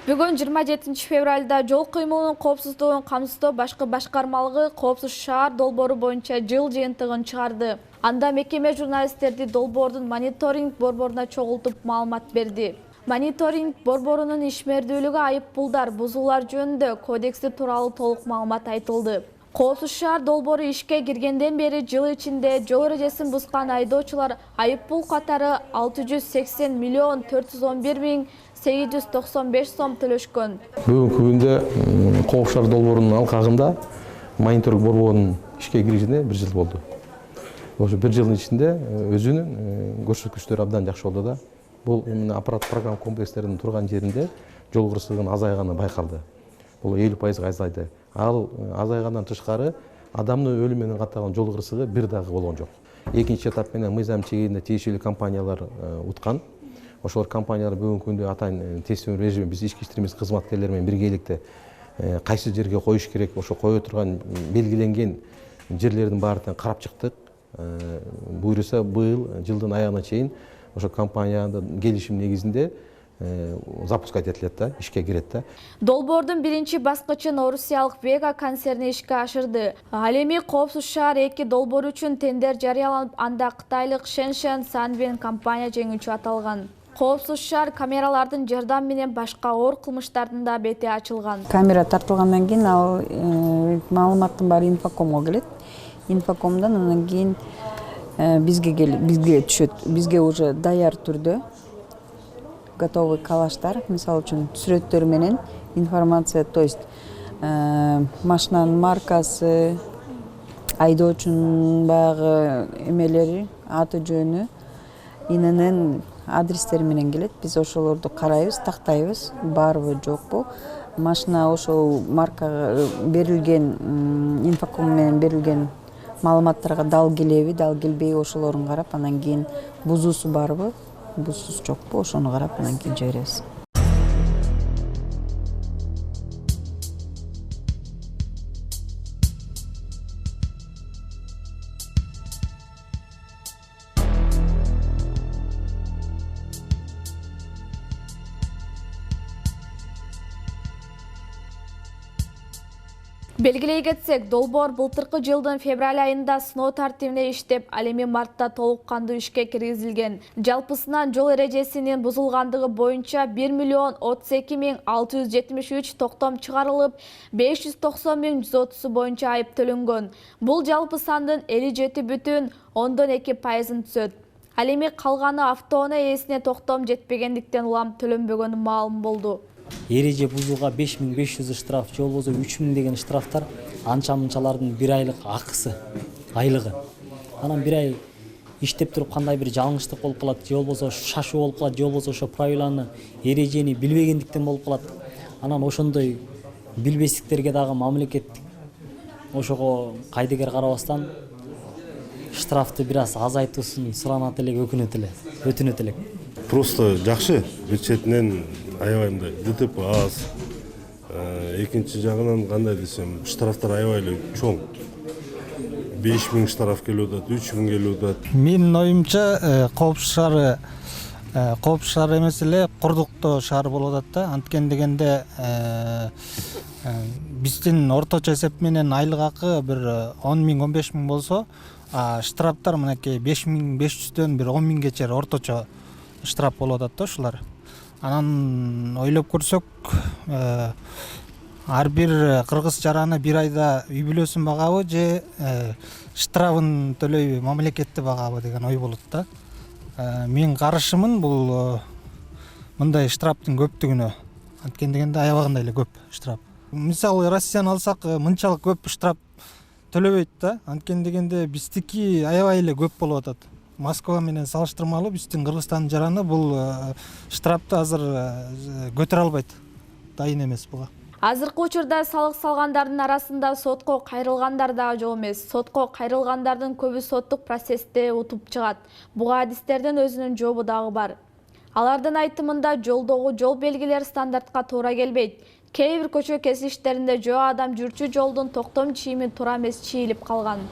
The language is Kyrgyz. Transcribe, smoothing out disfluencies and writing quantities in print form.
Бүгін 27 февральда жол кыймылынын коопсуздугун камсыздоо башкы башкармалыгы коопсуз шаар долбоору боюнча жыл жыйынтыгын чыгарды. Анда мекеме журналисттерди долбоордун мониторинг борборуна чогултуп маалымат берди. Мониторинг борборунун ишмердүүлүгү айыппулдар, бузуулар жөнүндө кодекси тууралуу толук маалымат айтылды. Коопсуз шаар долбоору ишке киргенден бери жыл ичинде жол эрежесин бузган айдоочулар айыппул катары 680 миллион 411 миң 895 сом төлөшкөн. Бүгүнкү күндө Коопсуз шаар долбоорунун алкагында мониторинг борборунун ишке киришине 1 жыл болду. Ошо 1 жылдын ичинде өзүнүн көрсөткүчтөрү абдан жакшы болду да. Бул аппарат программа комплекстеринин турган жеринде жол кырсыгынын азайганы байкалды. Бул 50%га азайды. Ал азайгандан тышкары адамдын өлүмү менен катталган жол кырсыгы бир дагы болгон жок. Экинчи этап менен мыйзам чегинде тиешелүү компаниялар уткан. Ошолор компаниялар бүгүнкү күндө атайын тестөө режими биз ички иштер кызматкерлери менен биргеликте кайсы жерге коюш керек, ошо кое турган белгиленген жерлердин баарын карап чыктык. Буюрса быйыл жылдын аягына чейин ошо компаниянын келишим негизинде запускать этилет да, ишке кирет да. Долбоордун биринчи баскычын орусиялык Vega концерни ишке ашырды. Ал эми Коопсуз шаар 2 долбоор үчүн тендер жарыяланып, анда кытайлык Shenzhen Sanbin компания жеңүүчү аталган. Коопсуз шаар камералардын жардамы менен башка оор кылмыштардын да бети ачылган. Камера тартылгандан кийин ал маалыматтын баары инфокомго келет. Инфокомдон андан кийин бизге түшөт. Бизге уже даяр түрдө готовый калаштар, мисалы үчүн сүрөттөр менен информация, то есть машинанын маркасы, айдоочунун баягы эмелери, аты жөнү, иненен адрестери менен келет. Биз ошолорду карайбыз, тактайбыз, барбы жокпу. Машина ошол маркага берилген, инфоком менен берилген маалыматтарга дал келеби, дал келбей ошолорун карап, анан кийин бузуусу барбы, бузуусу жокпу, ошону карап анан кийин жиберебиз. Белгилей кетсек, долбоор былтыркы жылдын февраль айында сыноо тартибине иштеп, ал эми мартта толук кандуу ишке киргизилген. Жалпысынан жол эрежесинин бузулгандыгы боюнча 1 миллион 32 миң 673 токтом чыгарылып, 590 миң 130 боюнча айып төлөнгөн. Бул жалпы сандын 57,2%-ын түзөт. Ал эми калганы автоунаа ээсине токтом жетпегендиктен улам төлөнбөгөнү маалым болду. Эреже бузууга 5500 штраф, же болбосо 3000 деген штрафтар анча-мынчалардын бир айлык акысы, айлыгы. Анан бир ай иштеп туруп кандай бир жалаңычтык болуп калат, же болбосо шашуу болуп калат, же болбосо ошо правиланы, эрежени билбегендиктен болуп калат. Анан ошондой билбестиктерге дагы мамлекет ошого кайдыгер карабастан штрафты бир аз азайтуусун суранат элек, өтүнөт элек. Просто жакшы, бир четинен аябай мындай ДТП аз. Экинчи жагынан кандай десем, штрафтар аябай эле чоң. 5000 штраф келип атат, 3000 келип атат. Менин оюмча Коопсуз шаар эмес эле Курдуктоо шаар болуп атат да. Анткени дегенде биздин орточо эсеп менен айлык акы бир 10 миң 15 миң болсо, штрафтар мынакей 5500дөн бир 10 миңге чейин орточо штраф болуп атат да ушулар. Анан ойлоп көрсөк, ар бир кыргыз жараны бир айда үй бүлөсүн багабы же штрафын төлөйбү, мамлекетти багабы деген ой болот да. Мен карашымын бул мындай штрафтын көптүгүнө. Анткени дегенде аябагандай эле көп штраф. Мисалы Россияны алсак, мынчалык көп штраф төлөбөйт да. Анткени дегенде биздики аябай эле көп болуп атат. Москва менен салыштырмалуу биздин Кыргызстандын жараны бул штрафты азыр көтөрө албайт. Дайын эмес буга. Азыркы учурда салык салгандардын арасында сотко кайрылгандар дагы жок эмес. Сотко кайрылгандардын көбү соттук процессте утуп чыгат. Буга адистердин өзүнүн жообу дагы бар. Алардын айтымында жолдогу жол белгилери стандартка туура келбейт. Кээ бир көчө кесиштеринде жөө адам жүрчү жолдун токтом чийими туура эмес чийилип калган.